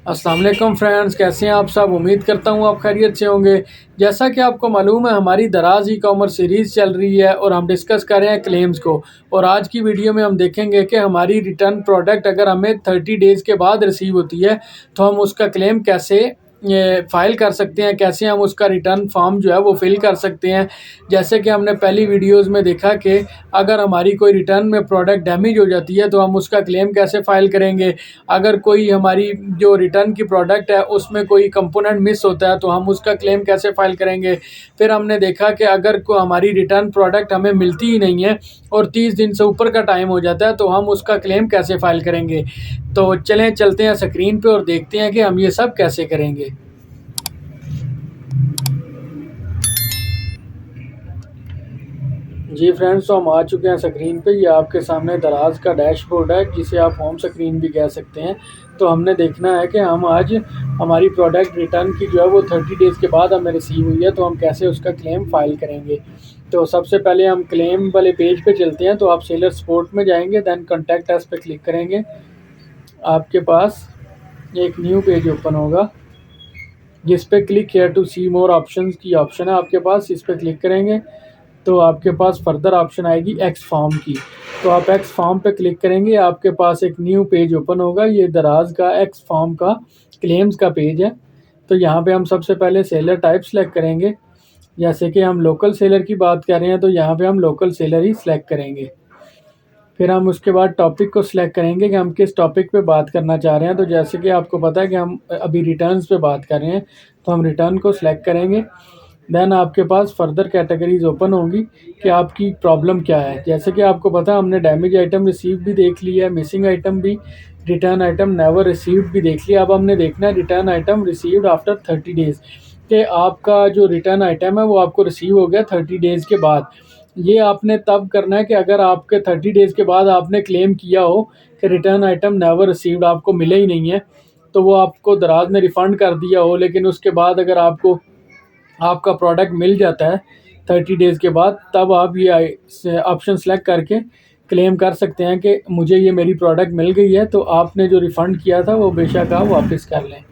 अस्सलाम वालेकुम फ्रेंड्स, कैसे हैं आप सब। उम्मीद करता हूं आप खैरियत से होंगे। जैसा कि आपको मालूम है, हमारी दराज ई कॉमर्स सीरीज़ चल रही है और हम डिस्कस कर रहे हैं क्लेम्स को। और आज की वीडियो में हम देखेंगे कि हमारी रिटर्न प्रोडक्ट अगर हमें 30 डेज़ के बाद रिसीव होती है तो हम उसका क्लेम कैसे फ़ाइल कर सकते हैं, कैसे हम उसका रिटर्न फॉर्म जो है वो फिल कर सकते हैं। जैसे कि हमने पहली वीडियोज़ में देखा कि अगर हमारी कोई रिटर्न में प्रोडक्ट डैमेज हो जाती है तो हम उसका क्लेम कैसे फ़ाइल करेंगे। अगर कोई हमारी जो रिटर्न की प्रोडक्ट है उसमें कोई कंपोनेंट मिस होता है तो हम उसका क्लेम कैसे फ़ाइल करेंगे। फिर हमने देखा कि अगर को हमारी रिटर्न प्रोडक्ट हमें मिलती ही नहीं है और 30 दिन से ऊपर का टाइम हो जाता है तो हम उसका क्लेम कैसे फ़ाइल करेंगे। तो चलते हैं स्क्रीन पे और देखते हैं कि हम ये सब कैसे करेंगे। जी फ्रेंड्स, तो हम आ चुके हैं स्क्रीन पे। ये आपके सामने दराज का डैशबोर्ड है जिसे आप होम स्क्रीन भी कह सकते हैं। तो हमने देखना है कि हम आज हमारी प्रोडक्ट रिटर्न की जो है वो 30 डेज़ के बाद हमें रिसीव हुई है तो हम कैसे उसका क्लेम फ़ाइल करेंगे। तो सबसे पहले हम क्लेम वाले पेज पे चलते हैं। तो आप सेलर सपोर्ट में जाएंगे, देन कॉन्टैक्ट अस पे क्लिक करेंगे। आपके पास एक न्यू पेज ओपन होगा जिस पे click here to see more options की ऑप्शन है आपके पास। इस पर क्लिक करेंगे तो आपके पास फर्दर ऑप्शन आएगी एक्स फॉर्म की। तो आप एक्स फॉर्म पे क्लिक करेंगे, आपके पास एक न्यू पेज ओपन होगा। ये दराज का एक्स फॉर्म का क्लेम्स का पेज है। तो यहाँ पे हम सबसे पहले सेलर टाइप सेलेक्ट करेंगे। जैसे कि हम लोकल सेलर की बात कर रहे हैं तो यहाँ पे हम लोकल सेलर ही सिलेक्ट करेंगे। फिर हम उसके बाद टॉपिक को सिलेक्ट करेंगे कि हम किस टॉपिक पे बात करना चाह रहे हैं। तो जैसे कि आपको पता है कि हम अभी रिटर्न्स पे बात कर रहे हैं तो हम रिटर्न को सिलेक्ट करेंगे। देन आपके पास फर्दर कैटेगरीज ओपन होंगी कि आपकी प्रॉब्लम क्या है। जैसे कि आपको पता है हमने डैमेज आइटम रिसीव भी देख लिया है, मिसिंग आइटम भी, रिटर्न आइटम नेवर रिसीव्ड भी देख लिया। अब हमने देखना है return item received after 30 days कि आपका जो रिटर्न आइटम है वो आपको रिसीव हो गया 30 डेज़ के बाद। ये आपने तब करना है कि अगर आपके 30 डेज़ के बाद आपने क्लेम किया हो कि रिटर्न आइटम नेवर रिसीव्ड, आपको मिले ही नहीं है, तो वो आपको दराज ने रिफ़ंड कर दिया हो, लेकिन उसके बाद अगर आपको आपका प्रोडक्ट मिल जाता है 30 डेज़ के बाद, तब आप ये ऑप्शन सेलेक्ट करके क्लेम कर सकते हैं कि मुझे ये मेरी प्रोडक्ट मिल गई है। तो आपने जो रिफ़ंड किया था वो बेशक आप वापस कर लें।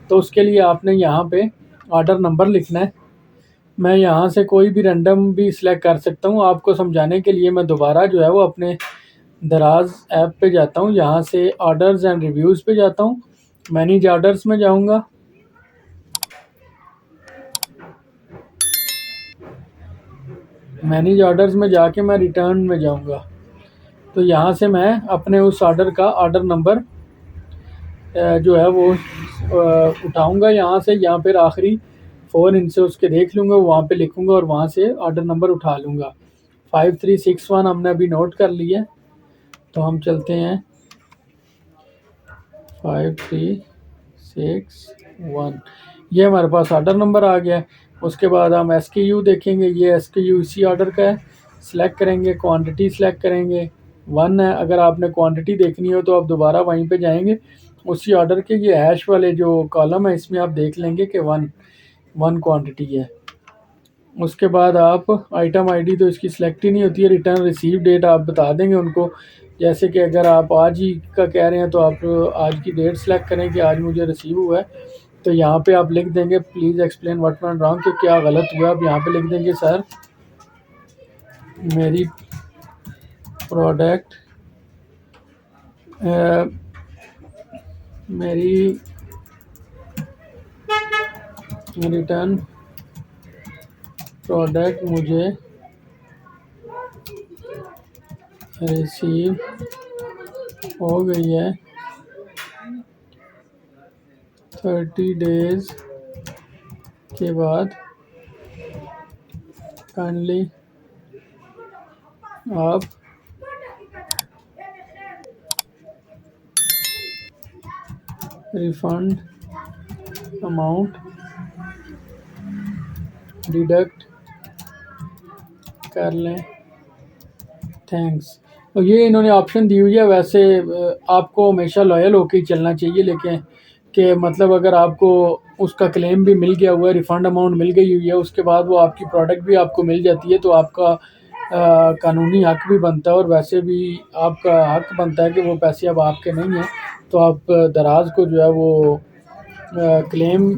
तो उसके लिए आपने यहाँ पे ऑर्डर नंबर लिखना है। मैं यहाँ से कोई भी रैंडम भी सिलेक्ट कर सकता हूँ। आपको समझाने के लिए मैं दोबारा जो है वो अपने दराज ऐप पे जाता हूँ। यहाँ से ऑर्डर्स एंड रिव्यूज़ पे जाता हूँ, मैनेज ऑर्डर्स में जाऊँगा। मैनेज ऑर्डर्स में जाके मैं रिटर्न में जाऊँगा। तो यहाँ से मैं अपने उस ऑर्डर का ऑर्डर नंबर जो है वो उठाऊँगा यहाँ से, या फिर आखिरी 4 इनसे उसके देख लूँगा, वहाँ पे लिखूँगा और वहाँ से ऑर्डर नंबर उठा लूँगा। 5361 हमने अभी नोट कर लिया। तो हम चलते हैं 5361, ये हमारे पास ऑर्डर नंबर आ गया है। उसके बाद हम SKU देखेंगे, ये SKU इसी ऑर्डर का है। सिलेक्ट करेंगे, क्वांटिटी सिलेक्ट करेंगे, 1 है। अगर आपने क्वांटिटी देखनी हो तो आप दोबारा वहीं पे जाएंगे उसी ऑर्डर के, ये हैश वाले जो कॉलम है इसमें आप देख लेंगे कि 1 क्वांटिटी है। उसके बाद आप आइटम आईडी तो इसकी सिलेक्ट ही नहीं होती है। रिटर्न रिसीव डेट आप बता देंगे उनको। जैसे कि अगर आप आज ही का कह रहे हैं तो आप आज की डेट सेलेक्ट करें कि आज मुझे रिसीव हुआ है। तो यहाँ पे आप लिख देंगे please explain what went wrong, कि क्या गलत हुआ। आप यहाँ पे लिख देंगे सर मेरी प्रोडक्ट मेरी रिटर्न प्रोडक्ट मुझे रिसीव हो गई है 30 डेज़ के बाद। काइंडली आप रिफंड अमाउंट डिडक्ट कर लें, थैंक्स। तो ये इन्होंने ऑप्शन दी हुई है। वैसे आपको हमेशा लॉयल होकर ही चलना चाहिए, लेकिन कि मतलब अगर आपको उसका क्लेम भी मिल गया हुआ है, रिफ़ंड अमाउंट मिल गई हुई है, उसके बाद वो आपकी प्रोडक्ट भी आपको मिल जाती है तो आपका कानूनी हक भी बनता है और वैसे भी आपका हक बनता है कि वो पैसे अब आपके नहीं हैं तो आप दराज को जो है वो क्लेम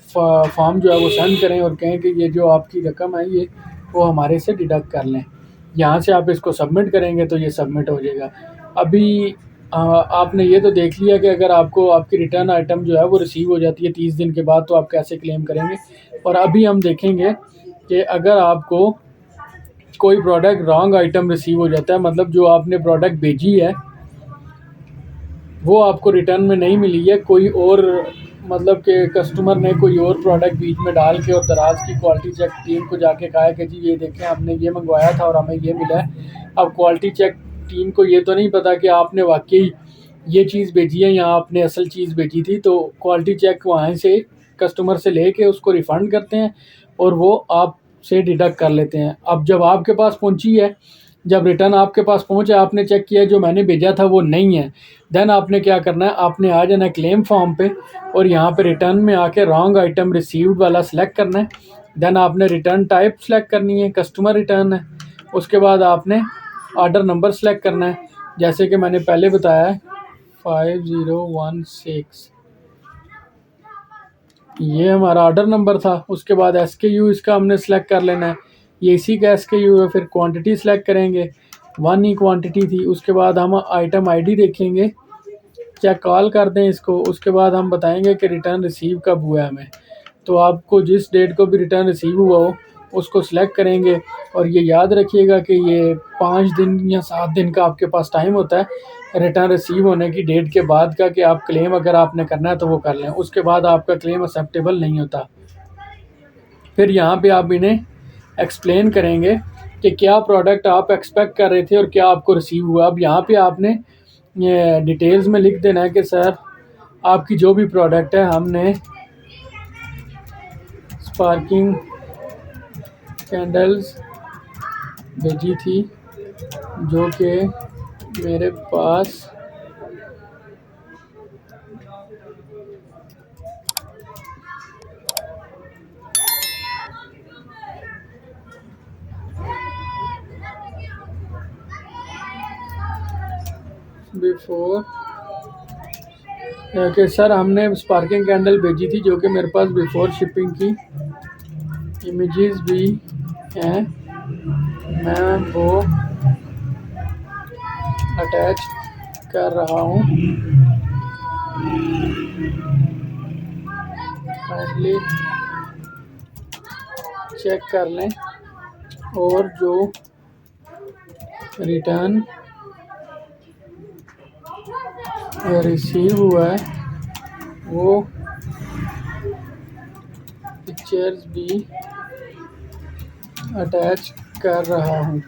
फॉर्म जो है वो सेंड करें और कहें कि ये जो आपकी रकम है ये वो हमारे से डिडक्ट कर लें। यहाँ से आप इसको सबमिट करेंगे तो ये सबमिट हो जाएगा। अभी आपने ये तो देख लिया कि अगर आपको आपकी रिटर्न आइटम जो है वो रिसीव हो जाती है 30 दिन के बाद तो आप कैसे क्लेम करेंगे। और अभी हम देखेंगे कि अगर आपको कोई प्रोडक्ट रॉन्ग आइटम रिसीव हो जाता है, मतलब जो आपने प्रोडक्ट भेजी है वो आपको रिटर्न में नहीं मिली है, कोई और मतलब कि कस्टमर ने कोई और प्रोडक्ट बीच में डाल के और दराज की क्वालिटी चेक टीम को जाके कहा है कि जी ये देखें हमने ये मंगवाया था और हमें ये मिला है। अब क्वालिटी चेक टीम को ये तो नहीं पता कि आपने वाकई ये चीज़ भेजी है या आपने असल चीज़ भेजी थी, तो क्वालिटी चेक वहाँ से कस्टमर से लेके उसको रिफ़ंड करते हैं और वो आपसे डिडक्ट कर लेते हैं। अब जब आपके पास पहुँची है, जब रिटर्न आपके पास पहुँचा, आपने चेक किया जो मैंने भेजा था वो नहीं है, देन आपने क्या करना है, आपने आ जाना है क्लेम फॉर्म पे और यहाँ पे रिटर्न में आके रॉन्ग आइटम रिसीव्ड वाला सिलेक्ट करना है। देन आपने रिटर्न टाइप सेलेक्ट करनी है, कस्टमर रिटर्न है। उसके बाद आपने ऑर्डर नंबर सेलेक्ट करना है, जैसे कि मैंने पहले बताया है 5016, ये हमारा ऑर्डर नंबर था। उसके बाद SKU इसका हमने सेलेक्ट कर लेना है, ये इसी का SKU है। फिर क्वांटिटी सेलेक्ट करेंगे, 1 ही क्वांटिटी थी। उसके बाद हम आइटम ID देखेंगे, चेक कॉल कर दें इसको। उसके बाद हम बताएंगे कि रिटर्न रिसीव कब हुआ है हमें, तो आपको जिस डेट को भी रिटर्न रिसीव हुआ हो उसको सिलेक्ट करेंगे। और ये याद रखिएगा कि ये 5 दिन या 7 दिन का आपके पास टाइम होता है रिटर्न रिसीव होने की डेट के बाद का, कि आप क्लेम अगर आपने करना है तो वो कर लें, उसके बाद आपका क्लेम एक्सेप्टेबल नहीं होता। फिर यहाँ पे आप इन्हें एक्सप्लेन करेंगे कि क्या प्रोडक्ट आप एक्सपेक्ट कर रहे थे और क्या आपको रिसीव हुआ। अब यहाँ पे आपने ये डिटेल्स में लिख देना है कि सर आपकी जो भी प्रोडक्ट है हमने स्पार्किंग कैंडल्स भेजी थी जो कि मेरे पास बिफोर कि सर हमने स्पार्किंग कैंडल भेजी थी जो कि मेरे पास बिफोर शिपिंग की इमेजेस भी हैं, मैं वो अटैच कर रहा हूँ, काइंडली चेक कर लें। और जो रिटर्न रिसीव हुआ है वो पिक्चर्स भी अटैच कर रहा हूँ,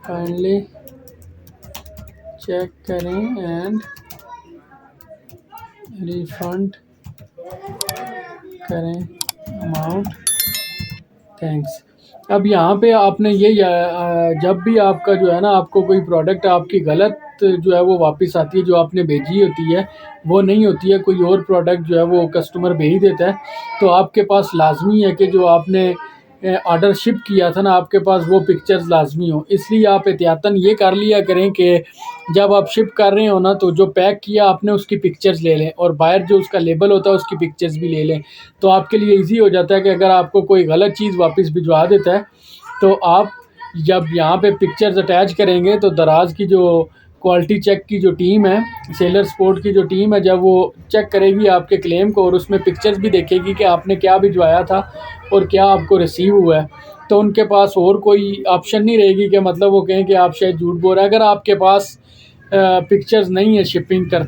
काइंडली चेक करें एंड रिफंड करें अमाउंट, थैंक्स। अब यहाँ पे आपने ये जब भी आपका जो है ना आपको कोई प्रोडक्ट आपकी गलत जो है वो वापस आती है, जो आपने भेजी होती है वो नहीं होती है, कोई और प्रोडक्ट जो है वो कस्टमर भेज देता है, तो आपके पास लाजमी है कि जो आपने ऑर्डर शिप किया था ना आपके पास वो पिक्चर्स लाजमी हो। इसलिए आप एहतियातन ये कर लिया करें कि जब आप शिप कर रहे हो ना तो जो पैक किया आपने उसकी पिक्चर्स ले लें और बाहर जो उसका लेबल होता है उसकी पिक्चर्स भी ले लें, तो आपके लिए इजी हो जाता है कि अगर आपको कोई गलत चीज़ वापस भिजवा देता है तो आप जब यहाँ पे पिक्चर्स अटैच करेंगे तो दराज की जो क्वालिटी चेक की जो टीम है, सेलर सपोर्ट की जो टीम है, जब वो चेक करेगी आपके क्लेम को और उसमें पिक्चर्स भी देखेगी कि आपने क्या भिजवाया था और क्या आपको रिसीव हुआ है, तो उनके पास और कोई ऑप्शन नहीं रहेगी कि मतलब वो कहें कि आप शायद झूठ बोल रहे हैं। अगर आपके पास पिक्चर्स नहीं है शिपिंग कर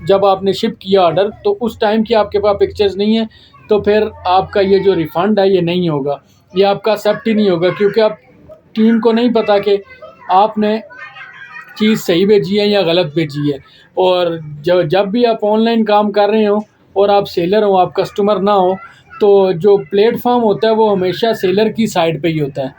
जब आपने शिप किया ऑर्डर तो उस टाइम की आपके पास पिक्चर्स नहीं है, तो फिर आपका ये जो रिफ़ंड है ये नहीं होगा, ये आपका एक्सेप्ट ही नहीं होगा, क्योंकि आप टीम को नहीं पता कि आपने चीज़ सही भेजी है या गलत भेजी है। और जब भी आप ऑनलाइन काम कर रहे हो और आप सेलर हो, आप कस्टमर ना हो, तो जो प्लेटफॉर्म होता है वो हमेशा सेलर की साइड पे ही होता है।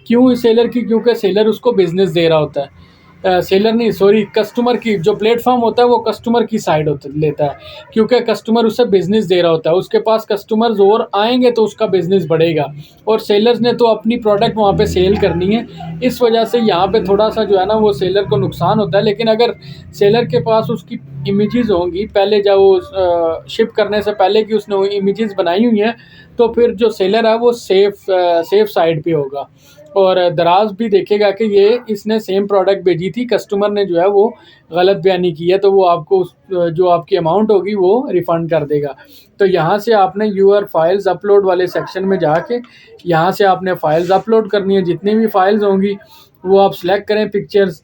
क्यों सेलर की? क्योंकि सेलर उसको बिज़नेस दे रहा होता है, सेलर नहीं सॉरी कस्टमर की, जो प्लेटफॉर्म होता है वो कस्टमर की साइड लेता है, क्योंकि कस्टमर उसे बिज़नेस दे रहा होता है, उसके पास कस्टमर्स और आएंगे तो उसका बिज़नेस बढ़ेगा और सेलर्स ने तो अपनी प्रोडक्ट वहाँ पे सेल करनी है। इस वजह से यहाँ पे थोड़ा सा जो है ना वो सेलर को नुकसान होता है, लेकिन अगर सेलर के पास उसकी इमेजेस होंगी पहले जब वो शिप करने से पहले की उसने वो इमेजेस बनाई हुई हैं, तो फिर जो सेलर है वो सेफ साइड पे होगा और दराज भी देखेगा कि ये इसने सेम प्रोडक्ट भेजी थी, कस्टमर ने जो है वो गलत बयानी की है, तो वो आपको जो आपकी अमाउंट होगी वो रिफ़ंड कर देगा। तो यहाँ से आपने यूर फाइल्स अपलोड वाले सेक्शन में जाके यहाँ से आपने फ़ाइल्स अपलोड करनी है, जितनी भी फाइल्स होंगी वो आप सिलेक्ट करें पिक्चर्स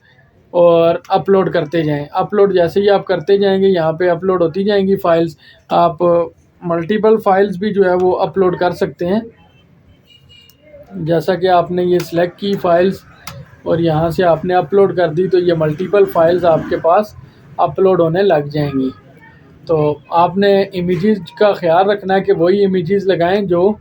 और अपलोड करते जाएं। अपलोड जैसे ही आप करते जाएंगे यहाँ पे अपलोड होती जाएंगी फ़ाइल्स। आप मल्टीपल फाइल्स भी जो है वो अपलोड कर सकते हैं। जैसा कि आपने ये सिलेक्ट की फ़ाइल्स और यहाँ से आपने अपलोड कर दी, तो ये मल्टीपल फाइल्स आपके पास अपलोड होने लग जाएंगी। तो आपने इमेजेस का ख्याल रखना है कि वही इमेजेस लगाएं जो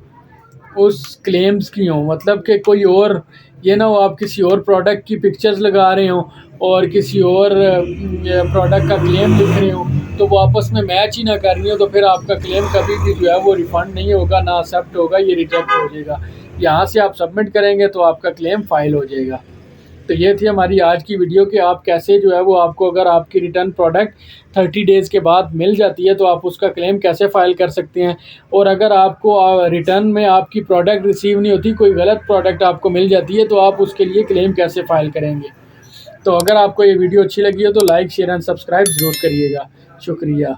उस क्लेम्स की हों, मतलब कि कोई और ये ना हो आप किसी और प्रोडक्ट की पिक्चर्स लगा रहे हो और किसी और प्रोडक्ट का क्लेम लिख रहे हो, तो वो आपस में मैच ही ना कर रही हो, तो फिर आपका क्लेम कभी भी जो है वो रिफ़ंड नहीं होगा, ना एक्सेप्ट होगा, ये रिजेक्ट हो जाएगा। यहाँ से आप सबमिट करेंगे तो आपका क्लेम फाइल हो जाएगा। तो ये थी हमारी आज की वीडियो कि आप कैसे जो है वो आपको अगर आपकी रिटर्न प्रोडक्ट 30 डेज़ के बाद मिल जाती है तो आप उसका क्लेम कैसे फ़ाइल कर सकते हैं, और अगर आपको रिटर्न में आपकी प्रोडक्ट रिसीव नहीं होती, कोई गलत प्रोडक्ट आपको मिल जाती है, तो आप उसके लिए क्लेम कैसे फ़ाइल करेंगे। तो अगर आपको ये वीडियो अच्छी लगी हो तो लाइक शेयर एंड सब्सक्राइब ज़रूर करिएगा। शुक्रिया।